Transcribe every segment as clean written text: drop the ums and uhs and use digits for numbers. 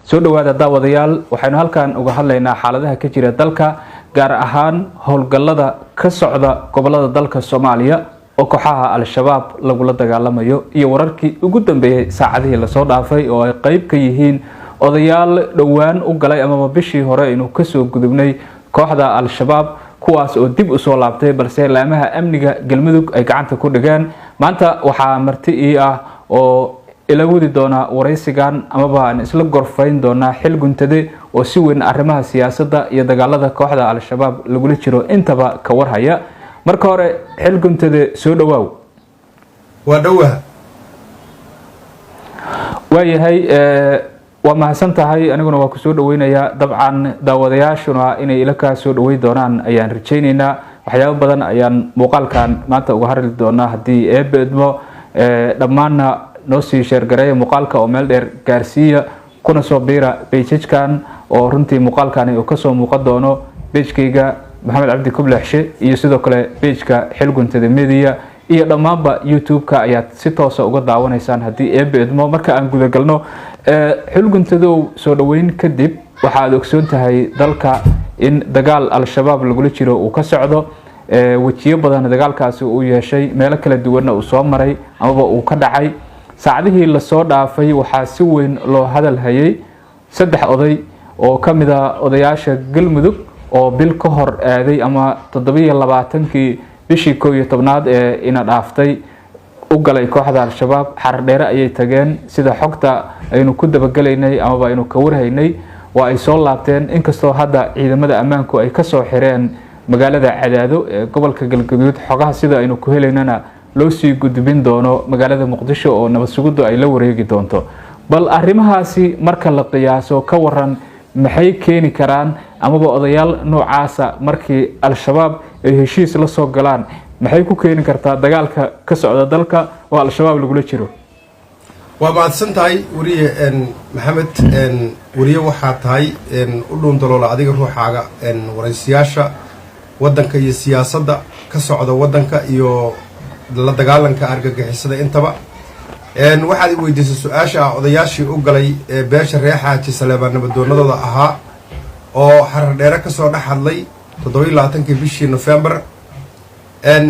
soo dhawaada daawadayaal waxaynu halkan uga hadlaynaa xaaladaha ka jira dalka gaar ahaan howlgallada ka socda gobolada dalka Soomaaliya oo kooxaha al-shabaab lagula dagaalamayo iyo wararkii ugu dambeeyay saacadihii la soo dhaafay oo ay qayb ka yihiin odayaal dhawaan u galay ama bishii hore inuu ka soo gudubnay kooxda al-shabaab kuwaas oo dib u soo laabtay balse laamaha amniga galmudug ay gacanta ku dhigeen maanta waxa marti ah oo ila wadi doona waraysigan ama baan isla gorfayn doona xil guntade oo si weyn arrimaha siyaasadda iyo dagaalada kooxda al-shabaab lagu jiro intaba ka warhaya marka hore xil guntade soo dhawaaw waa dhawaha waayahay waa mahadsan tahay aniguna waa ku soo dhaweynaya dabcan daawadayaashuna inay ila ka soo dhaweey doonaan ayaan rajaynaynaa waxyaabo badan ayaan muuqaalkan maanta uga hadli doonaa hadii eebedmo dhammaanna noo sii sheergareeya muuqaalka oo meel dheer gaarsiiya kuna soo biira page-kan oo runtii muuqaalkani uu ka soo muuqan doono page-kayga Maxamed Cabdi Kublexshe iyo sidoo kale page-ka xil guntade media iyo dhammaanba YouTube-ka ayaad si toos ah uga daawanaysaan hadii eebedmo marka aan guda galno xil guntado soo dhaweyn kadib waxaad ogsoon tahay dalka in dagaal al-shabaab lagula jiro uu ka socdo wajiyo badan dagaalkaasi uu yeeshay meelo kala duwan uu soo maray ama uu ka dhacay saacadihii la soo dhaafay waxaa si weyn loo hadal hayay saddex oday oo kamid ah odayaasha galmudug oo bil ka hor aaday ama 27kii bishii 11aad ee ina dhaaftay u galay kooxda al-shabaab xardheere ayay tageen sida xogta aynu ku dabagalaynay ama aynu ka warhaynay waa ay soo laabteen inkastoo hadda ciidamada ammaanku ay ka soo xireen magaalada Cadaado ee gobolka Galgaduud xogaha sida aynu ku helaynana loo sii gudbin doono magaalada Muqdisho oo nabad sugiddu ay la wareegi doonto bal arrimahaasi marka la qiyaaso ka waran maxay keeni karaan ama odayaal noocaasa markii al-shabaab ay heshiis la soo galaan maxay ku keeni kartaa dagaalka ka socda dalka oo al-shabaab lagula jiro waa maadsan tahay wariye maxamed wariye waxa tahay u dhuun daloola adiga ruuxaaga waraysiyaasha wadanka iyo siyaasadda ka socda wadanka iyo la dagaalanka argagixisada intaba waxaad i weydiisay su-aasha odayaashii u galay beesha reer xaaji saleebaan nabadoonadooda ahaa oo xardheere ka soo dhex hadlay 27kii bishii November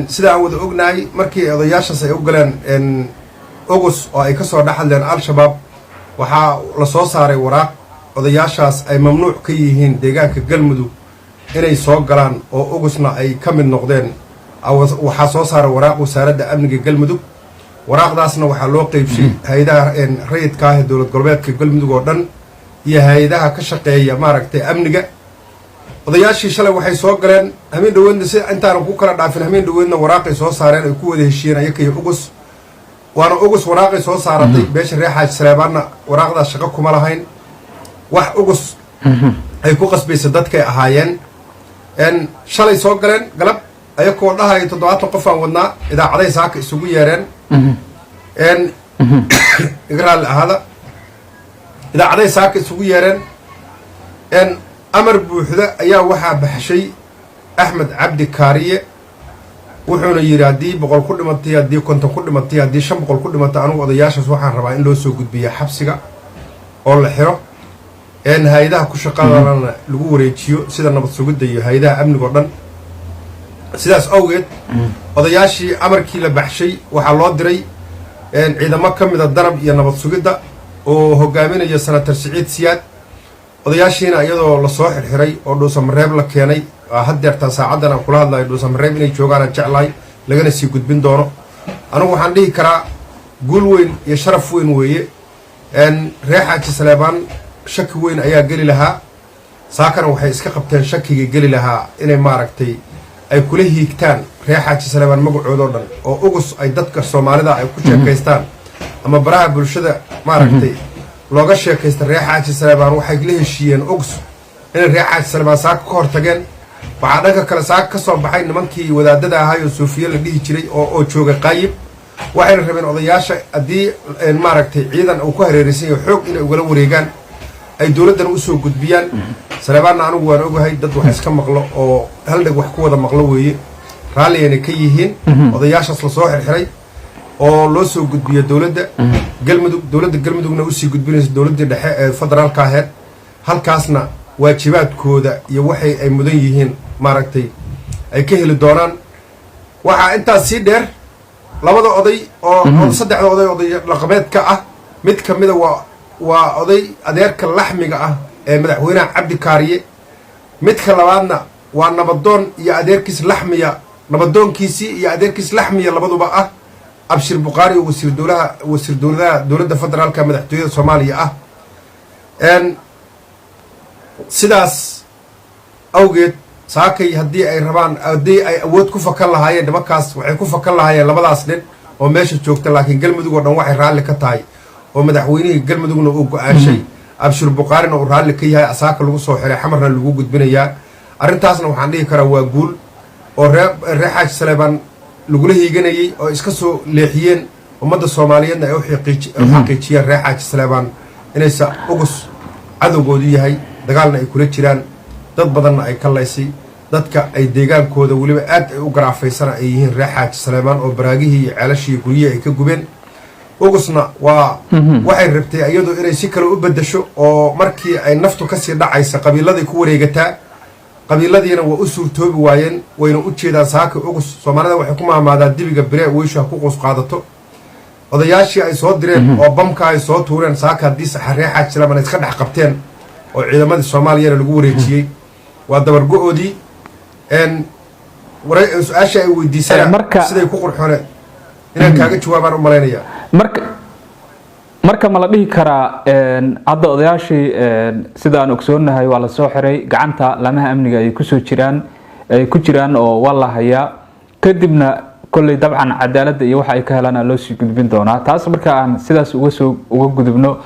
sida aan wada ognahay markii odayaashaas ay u galeen August oo ay ka soo dhex hadleen al-shabaab waxaa la soo saaray waraaq odayaashaas ay mamnuuc ka yihiin deegaanka galmudug inay soo galaan oo Augustna ay ka mid noqdeen waxaa soo saaray waraaq wasaaradda amniga galmudug waraaqdaasna waxaa loo qaybshay hay'adaha rayidka ah ee dowlad goboleedka galmudug oo dhan iyo hay'adaha ka shaqeeya maaragtay amniga odayaashii shalay waxay soo galeen hameen dhaweedna si intaan ku kala dhaafin hameen dhaweedna waraaqay soo saareen ay ku wada heshiiyeen ayakay August waana August waraaqay soo saaratay beesha reer xaaji saleebaanna waraaqdaas shaqo kuma lahayn wax August ay ku qasbaysa dadkay ahaayeen shalay soo galeen galab ayakoo dhahay 70 qof aan wadnaa idaacaday saaka isugu yeereen igraal ahada idaacaday saaka isugu yeereen amar buuxda ayaa waxaa baxshay Axmed Cabdi Kaariye wuxuuna yiri hadii 100 ku dhimatay hadii 50 ku dhimatay hadii 500 ku dhimatay anigu odayaashaas waxaan rabaa in loo soo gudbiyo xabsiga oo la xiro hay'adaha ku shaqadana lagu wareejiyo sida nabad sugidda iyo hay'adaha amniga oo dhan sidaas awgeed odayaashii amarkii la baxshay waxaa loo diray ciidamo ka mid ah darab iyo nabad sugidda oo hogaaminaya Senator Siciid Siyaad odayaashiina iyadoo la soo xirxiray oo dhuusamareeb la keenay haddeerta saacadan aan kula hadlayo dhuusamareeb inay joogaan jeclahay lagana sii gudbin doono anigu waxaan dhihi karaa guul weyn iyo sharaf weyn weeye reer xaaji saleebaan shaki weyn ayaa geli lahaa saakana waxay iska qabteen shakiga geli lahaa inay maaragtay ay kula hiigtaan reer xaaji saleebaan magacooda oo dhan oo August ay dadka Soomaalida ay ku sheekaystaan ama baraha bulshada maaragtay looga sheekaysta reer xaaji saleebaan waxay la heshiiyeen August in reer xaaji saleebaan saaka ka hortageen waxaa dhanka kale saaka ka soo baxay nimankii wadaadada ahaa oo Soofiya la dhihi jiray oo jooga Qaayib waxayna rabeen odayaasha hadii maaragtay ciidan uu ku hareeraysan yahay xoog inay ugala wareegaan ay dawladdan u soo gudbiyaan saleebaanna anigu waan ogahay dad wax iska maqlo oo hal dhag wax ku wada maqlo weeye raalli ay ka yihiin odayaashaas la soo xirxiray oo loo soo gudbiyo dowladda galmudugna usii gudbinayso dowladdii dhexe ee federaalka aheyd halkaasna waajibaadkooda iyo waxay ay mudan yihiin maaragtay ay ka heli doonaan. waxaa intaas sii dheer labada oday oo saddexda oday dhaqameedka ah mid ka mida waa oday adeerka laxmiga ah ee madaxweynaha cabdi kaariye, midka labaadna waa nabadoon iyo adeerkiis laxmiya, nabadoonkiisii iyo adeerkiis laxmiya labaduba ah abshir buqaari oo wasiir dowladda federaalka madaxtooyada soomaaliya ah. sidaas awgeed saakay haddii ay rabaan haddii ay awood ku fakan lahaayeen nimankaas waxay ku fakan lahaayeen labadaas nin oo meesha joogta, laakiin galmudug oo dhan waxay raalli ka tahay oo madaxweynihii galmudugna uu go-aanshay abshir buqaarina uu raalli ka yahay asaaka lagu soo xiray xamarna lagu gudbinayaa. arrintaasna waxaan dhihi karaa waa guul oo reer xaaji saleebaan lagula hiiganayey oo iska soo leexiyeen ummadda soomaaliyeedna ay u xaqiijiyeen reer xaaji saleebaan inaysa ugus cadowgoodu yahay, dagaalna ay kula jiraan, dad badanna ay ka laysay, dadka ay deegaankooda weliba aad ay u garaafaysana ay yihiin reer xaaji saleebaan oo baraagihii iyo ceelashii guryihii ay ka gubeen. ugusna waa waxay rabtay iyadu inay si kale u beddesho oo markii ay naftu kasii dhacaysa qabiiladay ku wareegataa, qabiiladiina waa u suurtoobi waayeen, wayna u jeedaan saaka ugus. soomaalida waxay ku maamaadaan dibiga bire weysha ku qus qaadato. odayaashii ay soo direen oo bamka ay soo tuureen saaka haddii reer xaaji saleebaan ay iska dhex qabteen oo ciidamadii soomaaliyana lagu wareejiyey waa dabargo-oodii. su-aasha ay weydiisana siday ku qurxooneen inaan kaaga jawaabaan u malaynayaa. marka ma la dhihi karaa hadda odayaashii sida aan ogsoonahay waa la soo xiray, gacanta lamaha amniga ay ku jiraan oo waa la hayaa, kadibna kolley dabcan cadaaladda iyo waxa ay ka helaan loo sii gudbin doonaa. taas marka aan sidaas uga gudubno,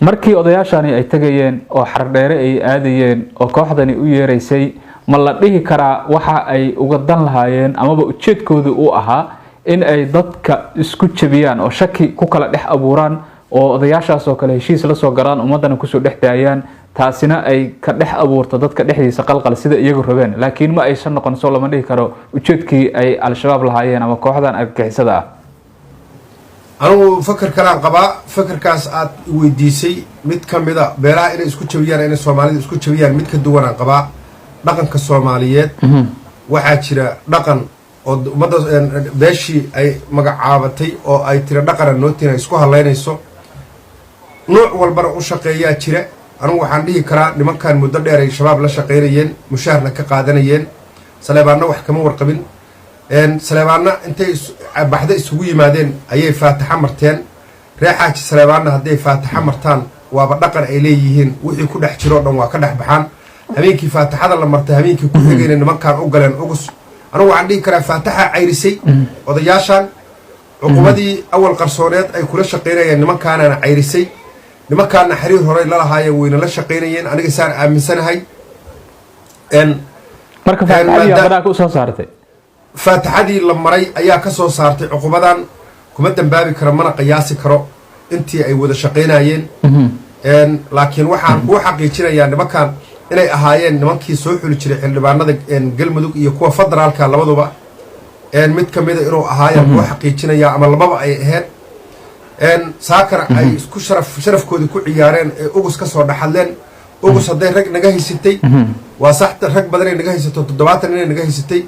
markii odayaashani ay tagayeen oo xardheere ay aadayeen oo kooxdani u yeeraysay, ma la dhihi karaa waxa ay uga dan lahaayeen amaba ujeedkoodu uu ahaa in ay dadka isku jabiyaan oo shaki ku kala dhex abuuraan oo odayaashaas oo kale heshiis la soo galaan ummadana kusoo dhex daayaan, taasina ay ka dhex abuurto dadka dhexdiisa qalqal sida iyagu rabeen, laakiin ma aysan noqon soo lama dhihi karo ujeedkii ay al-shabaab lahaayeen ama kooxdan argagixisada ah. anugu fakar kalaan qabaa. fakarkaas aad weydiisay mid ka mida beelaha inay isku jabiyaan inay soomaalida isku jabiyaan mid ka duwanaan qabaa. dhaqanka soomaaliyeed waxaa jira dhaqan oo ummadda beeshii ay magacaabatay oo ay tira dhaqana nootina isku halaynayso, nuuc walbana u shaqeeyaa jira. anugu waxaan dhihi karaa nimankan muddo dheer ay shabaab la shaqaynayeen, mushaharna ka qaadanayeen, saleebaanna wax kama warqabin. saleebaanna intay baxda isugu yimaadeen ayay faataxa marteen. reer xaaji saleebaanna hadday faataxa martaan waaba dhaqan ay leeyihiin, wixii ku dhex jiroo dhan waa ka dhex baxaan. habeenkii faataxada la martay habeenkii ku xigayna nimankan u galeen ugus. anugu waxaan dhihi karaa faataxa cayrisay odayaashan, cuqubadii awal qarsooneed ay kula shaqaynayeen nimankaanana cayrisay, nimankaana xiriir horey la lahaayeen wayna la shaqaynayeen, aniga saan aaminsanahay. marka faataxadii ku soo saartay faataxadii la maray ayaa ka soo saartay cuqubadan. kuma dambaabi karo mana qiyaasi karo intii ay wada shaqaynayeen. laakiin waxaan kuu xaqiijinayaa nimankan inay ahaayeen nimankii soo xuli jiray xildhibaanada galmudug iyo kuwa federaalka labaduba. mid ka mida inuu ahaayeen kuu xaqiijinayaa ama lababa ay ahayd. saakana ay isku sharafkoodii ku ciyaareen ee ugus ka soo dhaxadleen. ugus hadday rag naga haysatay waa saxta rag badanay naga haysato 70 inay naga haysatay.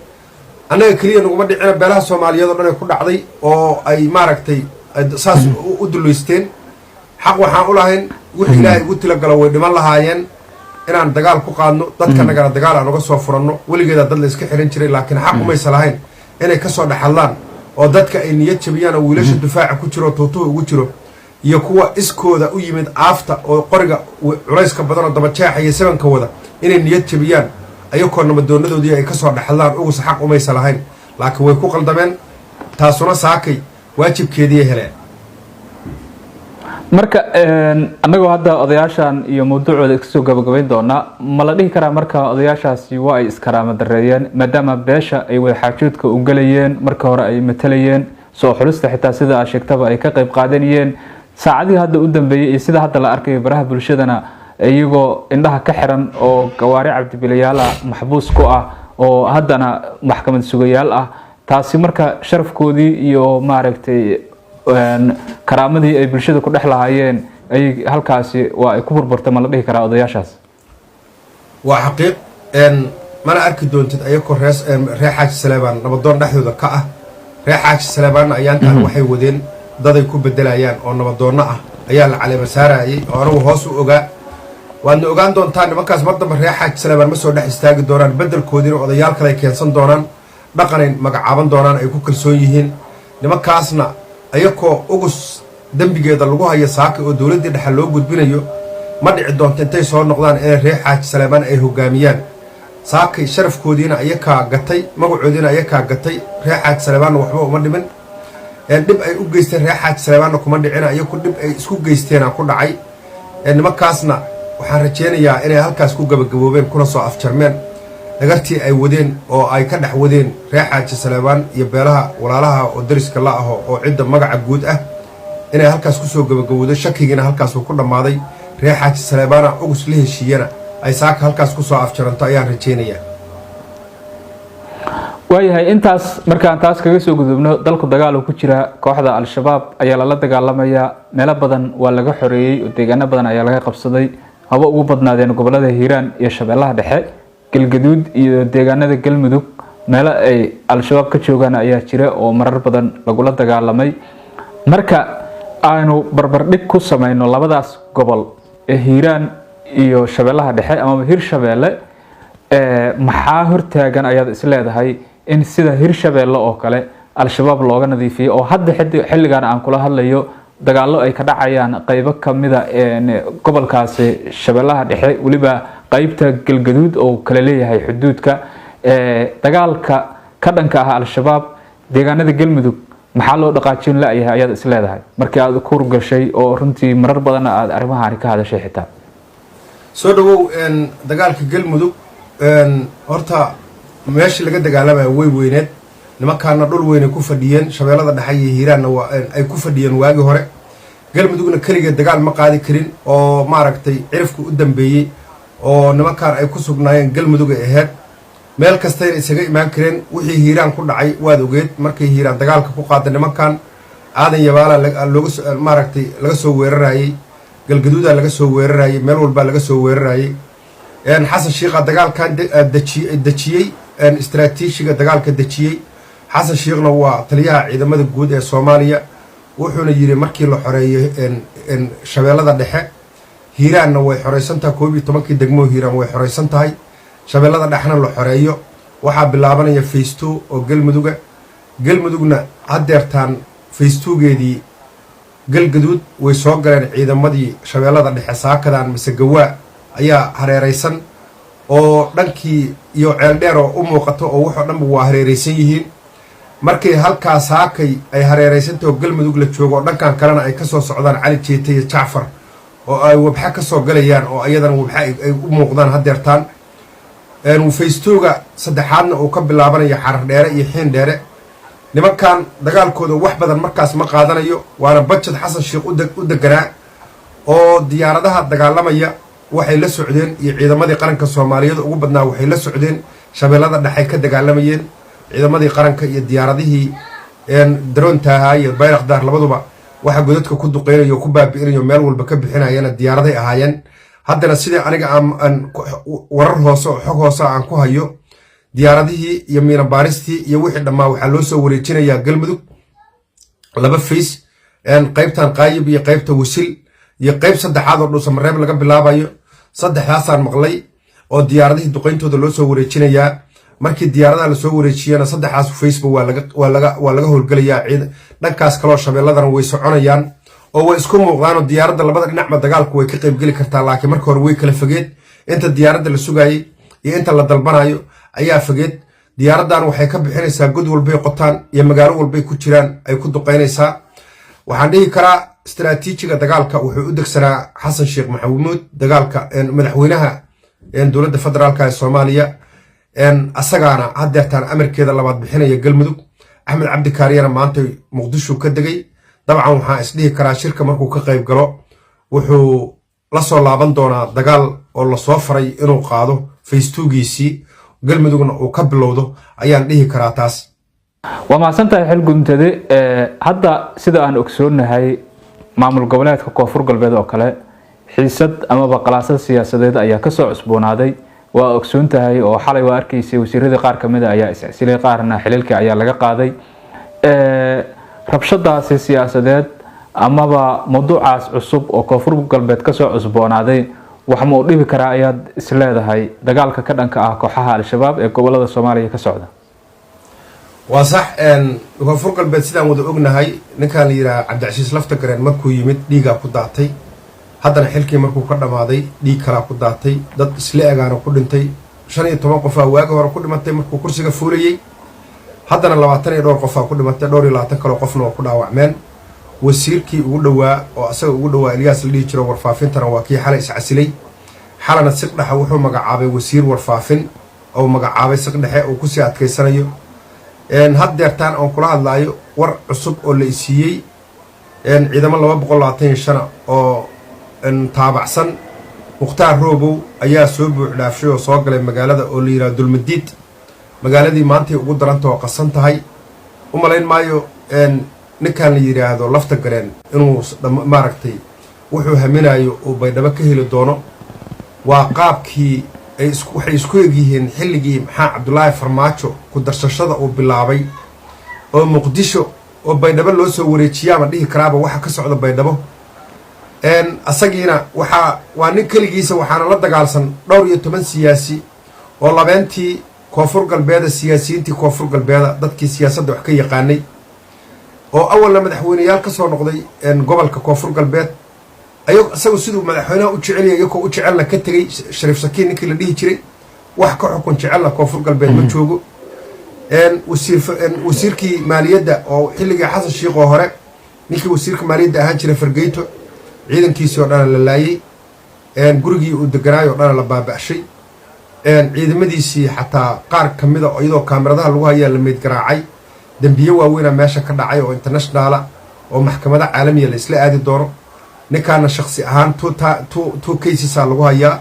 annaga keliya naguma dhicina beelaha soomaaliyeed oo dhan ay ku dhacday oo ay maaragtay saas u duleysteen. xaq waxaan u lahayn wixii ilaahay ugu tilagalo way dhiman lahaayeen inaan dagaal ku qaadno, dadkanagana dagaal aan uga soo furanno. weligeeda dad la iska xiran jiray, laakiin xaq umaysa lahayn inay ka soo dhaxadlaan oo dadka ay niyad jabiyaan oo wiilasha difaaca ku jiro tuutuhu ugu jiro iyo kuwa iskooda u yimid aafta oo qoriga culayska badan oo dabajeexa iyo sabanka wada inay niyad jabiyaan ayagoo nabadoonadoodii ay ka soo dhaxadlaan. ugus xaq umaysa lahayn, laakiin way ku qaldameen. taasuna saakay waajibkeedii heleen. marka annagoo hadda odayaashan iyo mawduucooda kasoo gabagabayn doonaa, ma la dhihi karaa marka odayaashaasi waa ay iskaraama dareeyeen maadaama beesha ay wada xaajoodka u galayeen, marka hore ay matalayeen, soo xulista xitaa sida aad sheegtaba ay ka qayb qaadanayeen. saacadihii hadda u dambeeyey iyo sida hadda la arkayo baraha bulshadana iyagoo indhaha ka xiran oo gawaari cabdibilayaala maxbuus ku ah oo haddana maxkamad sugayaal ah. taasi marka sharafkoodii iyo maaragtay karaamadii ay bulshada ku dhex lahaayeen ay halkaasi waa ay ku burburtay ma la dhihi karaa odayaashaas waa xaqiiq mana arki doontid ayagoo reer xaaji saleebaan nabadoon dhexdooda ka ah reer xaaji saleebaanna ayaantaan waxay wadeen daday ku bedelayaan oo nabadoonno ah ayaa la caleema saarayay oo anagu hoos u ogaa waadna ogaan doontaan nimankaas mar damba reer xaaji saleebaan ma soo dhex istaagi doonaan beddelkoodiina odayaal kale ay keensan doonaan dhaqanay magacaaban doonaan ay ku kalsoon yihiin nimankaasna ayagoo ugus dembigeeda lagu haya saaka oo dowladdii dhexe loo gudbinayo ma dhici doonto intay soo noqdaan inay reer xaaji saleebaan ay hoggaamiyaan saakay sharafkoodiina ayakaa gatay magacoodiina ayakaa gatay reer xaaji saleebaanna waxba uma dhimin dhib ay u geysteen reer xaaji saleebaanna kuma dhicina iyaku dhib ay isku geysteenaa ku dhacay nimankaasna waxaan rajaynayaa inay halkaas ku gabagaboobeen kuna soo afjarmeen dhagartii ay wadeen oo ay ka dhex wadeen reer xaaji saleebaan iyo beelaha walaalaha oo dariska la aho oo cidda magaca guud ah inay halkaas ku soo gabagabowdo shakigiina halkaasuu ku dhammaaday reer xaaji saleebaana ugus la heshiiyana ay saaka halkaas ku soo afjaranto ayaan rajaynayaa waayahay intaas markaan taas kaga soo gudubno dalku dagaal uu ku jira kooxda al-shabaab ayaa lala dagaalamayaa meelo badan waa laga xoreeyey oo deegaano badan ayaa laga qabsaday haba ugu badnaadeen gobolada hiiraan iyo shabeellaha dhexe galgaduud iyo deegaanada galmudug meelo ay al-shabaab ka joogaan ayaa jira oo marar badan lagula dagaalamay marka aanu barbardhig ku samayno labadaas gobol ee hiiraan iyo shabeellaha dhexe ama hirshabeelle maxaa hortaagan ayaad is leedahay in sida hirshabeelle oo kale al-shabaab looga nadiifiyo oo hadda xilligan aan kula hadlayo dagaallo ay ka dhacayaan qaybo kamida gobolkaasi shabeellaha dhexe weliba qaybta galgaduud oo kala leeyahay xuduudka dagaalka ka dhanka ah al-shabaab deegaanada galmudug maxaa loo dhaqaajin la-yahay ayaad is leedahay markii aad ku hurgashay oo runtii marar badanna aad arrimahaani ka hadashay xitaa soo dhawow dagaalka galmudug horta meeshii laga dagaalamayo way weyneed nimankaana dhul weynay ku fadhiyeen shabeellada dhexe iyo hiiraanna ay ku fadhiyeen waagii hore galmudugna keligeed dagaal ma qaadi karin oo maaragtay cirifka u dambeeyey oo nimankaan ay ku sugnaayeen galmudug ay ahayd meel kastayna isaga imaan kareen wixii hiiraan ku dhacay waad ogeed markay hiiraan dagaalka ku qaada nimankan aadan yabaala maaragtay laga soo weerarayey galgaduudaa laga soo weerarayey meel walbaa laga soo weerarayey xasan shiikha dagaalkan dejiyey istaraatiijiga dagaalka dejiyey xasan shiikhna waa taliyaha ciidamada guud ee soomaaliya wuxuuna yidhi markii la xoreeyo shabeellada dhexe hiiraanna way xoraysan tahay 11 degmoo hiiraan way xoraysan tahay shabeellada dhexna la xoreeyo waxaa bilaabanaya faysto oo galmudugna haddeertaan faystugeedii galgaduud way soo galeen ciidamadii shabeellada dhexe saakadan mise gawaa ayaa hareeraysan oo dhankii iyo ceeldheer oo u muuqato oo waxoo dhanba waa hareeraysan yihiin markay halkaas saakay ay hareeraysantah oo galmudug la joogo oo dhankan kalena ay ka soo socdaan cali jeete iyo jacfar oo ay wabxa ka soo galayaan oo ayadana wabxa ay u muuqdaan haddeertaan faystooga saddexaadna uu ka bilaabanayo xarar dheere iyo xiin dheere nimankan dagaalkooda wax badan markaas ma qaadanayo waana bajad xasan sheikh u deganaa oo diyaaradaha dagaalamaya waxay la socdeen iyo ciidamadii qaranka soomaaliyeed ugu badnaa waxay la socdeen shabeellada dhexay ka dagaalamayeen ciidamadii qaranka iyo diyaaradihii daroontahaa iyo bayraqdaar labaduba waxa godadka ku duqeynayo ku baabi'inayo meel walba ka bixinayana diyaaraday ahaayeen haddana sidii aniga aan warar hoose oo xog hoose aan ku hayo diyaaradihii iyo miinabaaristii iyo wixii dhammaa waxaa loo soo wareejinayaa galmudug laba fays qaybtan qaayib iyo qaybta wasil iyo qayb saddexaad oo dhuusamareeb laga bilaabayo saddexdaasaan maqlay oo diyaaradihii duqayntooda loo soo wareejinayaa markii diyaaradaha lasoo wareejiyana saddexdaas faysba waa laga howlgelayaa dhankaas kaloo shabeelladana way soconayaan oo way isku muuqdaanoo diyaaradda labada dhinacba dagaalku way ka qaybgeli kartaa laakiin marka hore way kala fogeed inta diyaaradda la sugaayey iyo inta la dalbanayo ayaa fogeed diyaaraddan waxay ka bixinaysaa god walbay qotaan iyo magaalo walbay ku jiraan ay ku duqaynaysaa waxaan dhihi karaa istaraatiijiga dagaalka wuxuu u degsanaa xasan sheekh maxamuud dagaalka madaxweynaha dowladda federaalka ee soomaaliya asagaana haddeertaan amarkeeda labaad bixinaya galmudug axmed cabdi kaariyana maanta muqdisho ka degay dabcan waxaan isdhihi karaa shirka markuu ka qayb galo wuxuu la soo laaban doonaa dagaal oo lasoo faray inuu qaado faystuugiisii galmudugna uu ka bilowdo ayaan dhihi karaa taas وما سنتها حل قنتدي هذا سيدا أن أكسونهاي معمول قبلات كوفر قلبيد وكله حسد أما بقلاصة سياسة أيها كسر عصبون هذي وأكسونتهاي وحالي وأركيسي وسيرة قار كمدة أيها سيلي قارنا حللك أيها لقى قاضي ربشة سياسة أما بموضوع عصب وكوفر قلبيد كسر عصبون هذي waxaa u dhibi karaa ayaad isleedahay dagaalka ka dhanka ah kooxaha al-shabaab ee gobolada Soomaaliya ka socda waa sax koonfur galbeed sidaan wada ognahay ninkaan la yiraahdo Cabdicasiis Laftagareen markuu yimid dhiiga ku daatay haddana xilkii markuu ka dhamaaday dhiig kala ku daatay dad isla eegaana ku dhintay 15 qof waaga hore ku dhimatay markuu kursiga fuulayay haddana 22 qof ku dhimatay 22 kale qofna ku dhaawacmeen wasiirkii ugu dhawaa oo asaga ugu dhawaa Ilyas la dhigi jiro warfaafintana waa kii xalay iscasilay xalana siqdhaxa wuxuu magacaabay wasiir warfaafin oo magacaabay siqdhaxe oo ku sii adkeysanayo haddeertaan aan kula hadlaayo war cusub oo la isiiyey ciidamo 225 oo taabacsan Mukhtaar Roobow ayaa soo buuxdhaafshay oo soo galay magaalada oo la yiraahdo Dulmadiid magaaladii maanta ugu daranta oo qasan tahay u malayn maayo ninkaan la yiraahdo Laftagareen inuu maaragtay wuxuu haminayo oo baydhabo ka heli doono waa qaabkii ay isku egyihiin xilligii maxaa Cabdullaahi Farmaajo ku darsashada oo bilaabay oo Muqdisho oo baydhabo loo soo wareejiyay ama dhihi karaaba waxa ka socda baydhabo asagiina waa nin kaligiisa waxaana la dagaalsan 12 siyaasi oo labeentii koonfur galbeed siyaasiyiintii koonfur galbeed dadkii siyaasadda wax ka yaqaanay oo awalna madaxweynayaal ka soo noqday gobolka koonfur galbeed asagu sidoo madaxweynaha u jecel yahay oo u jecelna ka tagay Shariif Sakiin ninkii la dhihi jiray wax ka xukun jecel koonfur galbeed ma joogo wasiirkii maaliyadda oo xilliga Xasan Sheekh oo hore ninkii wasiirka maaliyadda ahaan jiray Fargeeto ciidankiisa oo dhan la laayay gurigii uu deganaayo oo dhan la baaba'shay ciidamadiisii xataa qaar kamida oo iyadoo kaamiradaha lagu hayaa la meed garaacay dambiyo waaweyn meesha ka dhacay oo international oo maxkamada caalamiga la isla aadi doono ninkaana shakhsi ahaan two cases lagu hayaa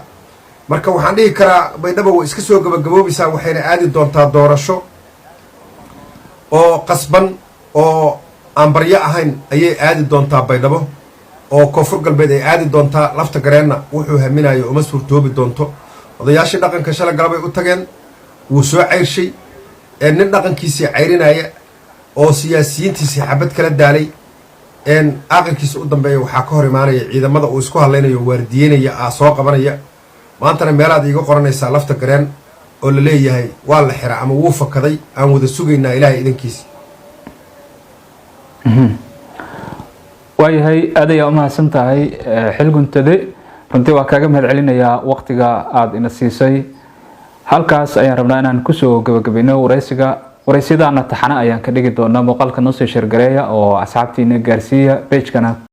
marka waxaan dhihi karaa baydhabo way iska soo gabagaboobaysaa waxayna aadi doontaa doorasho oo qasban oo aan baryo ahayn ayay aadi doontaa baydhabo oo koonfur galbeed ay aadi doontaa Laftagareenna wuxuu haminayo uma suurtoobi doonto odayaashii dhaqanka shalay galabay u tageen wuu soo ceyrshay nin dhaqankiisa ceyrinaya oo siyaasiyiintiisa xabad kala daalay aakhirkiisa u dambeeya waxaa ka hor imaanaya ciidamada uu isku hadlaynayo waardiyeynaya soo qabanaya maantana meelaad iiga qoranaysaa Laftagareen oo la leeyahay waa la xira ama wuu fakaday aan wada sugaynaa ilaahay idinkiisa waayahay aadaya uma hasantahay xil guntade runtii waa kaaga mahad celinayaa waqtiga aad ina siisay halkaas ayaan rabnaa inaan kusoo gabagabayno waraysidaana taxana ayaan ka dhigi doonaa muuqaalka noo soo sheergareeya oo asxaabtiina gaarsiiya page-kana